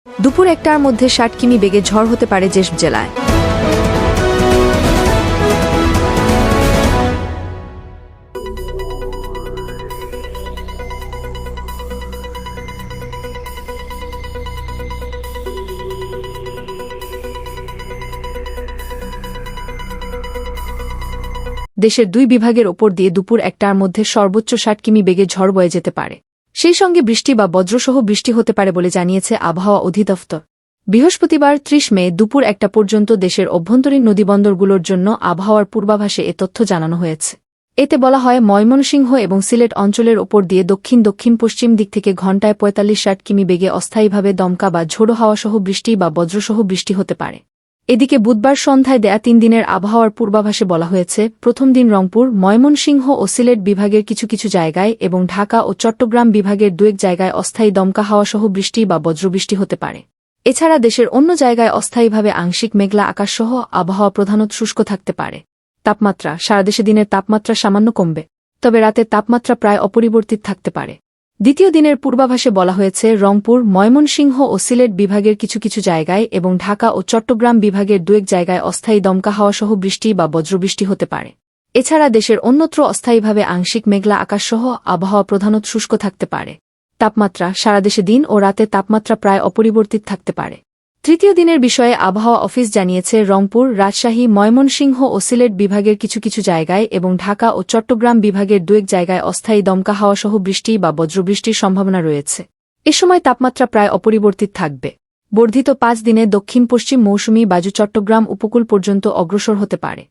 দুপুর ১টার মধ্যে ৬০ কিমি বেগে ঝড় হতে পারে যেসব জেলায়। দেশের ২ বিভাগের ওপর দিয়ে দুপুর ১টার মধ্যে সর্বোচ্চ ৬০ কিমি বেগে ঝড় বয়ে যেতে পারে। সেই সঙ্গে বৃষ্টি বা বজ্রসহ বৃষ্টি হতে পারে বলে জানিয়েছে আবহাওয়া অধিদপ্তর। বৃহস্পতিবার ৩০ মে দুপুর ১টা পর্যন্ত দেশের অভ্যন্তরীণ নদীবন্দরগুলোর জন্য আবহাওয়ার পূর্বাভাসে এ তথ্য জানানো হয়েছে। এতে বলা হয়, ময়মনসিংহ এবং সিলেট অঞ্চলের ওপর দিয়ে দক্ষিণ-দক্ষিণ-পশ্চিম দিক থেকে ঘণ্টায় ৪৫-৬০ কিমি বেগে অস্থায়ীভাবে দমকা বা ঝোড়ো হাওয়াসহ বৃষ্টি বা বজ্রসহ বৃষ্টি হতে পারে। এদিকে বুধবার সন্ধ্যায় দেয়া ৩ দিনের আবহাওয়ার পূর্বাভাসে বলা হয়েছে, প্রথম দিন রংপুর, ময়মনসিংহ ও সিলেট বিভাগের কিছু কিছু জায়গায় এবং ঢাকা ও চট্টগ্রাম বিভাগের ২-১ জায়গায় অস্থায়ী দমকা হাওয়াসহ বৃষ্টি বা বজ্রবৃষ্টি হতে পারে। এছাড়া দেশের অন্য জায়গায় অস্থায়ীভাবে আংশিক মেঘলা আকাশসহ আবহাওয়া প্রধানত শুষ্ক থাকতে পারে। তাপমাত্রা সারা দেশে দিনের তাপমাত্রা সামান্য কমবে, তবে রাতের তাপমাত্রা প্রায় অপরিবর্তিত থাকতে পারে। দ্বিতীয় দিনের পূর্বাভাসে বলা হয়েছে, রংপুর, ময়মনসিংহ ও সিলেট বিভাগের কিছু কিছু জায়গায় এবং ঢাকা ও চট্টগ্রাম বিভাগের ২-১ জায়গায় অস্থায়ী দমকা হাওয়াসহ বৃষ্টি বা বজ্রবৃষ্টি হতে পারে। এছাড়া দেশের অন্যত্র অস্থায়ীভাবে আংশিক মেঘলা আকাশসহ আবহাওয়া প্রধানত শুষ্ক থাকতে পারে। তাপমাত্রা সারা দেশে দিন ও রাতে তাপমাত্রা প্রায় অপরিবর্তিত থাকতে পারে। তৃতীয় দিনের বিষয়ে আবহাওয়া অফিস জানিয়েছে, রংপুর, রাজশাহী, ময়মনসিংহ ও সিলেট বিভাগের কিছু কিছু জায়গায় এবং ঢাকা ও চট্টগ্রাম বিভাগের ২-১ জায়গায় অস্থায়ী দমকা হাওয়াসহ বৃষ্টি বা বজ্রবৃষ্টির সম্ভাবনা রয়েছে। এ সময় তাপমাত্রা প্রায় অপরিবর্তিত থাকবে। বর্ধিত ৫ দিনে দক্ষিণ-পশ্চিম মৌসুমি বায়ু চট্টগ্রাম উপকূল পর্যন্ত অগ্রসর হতে পারে।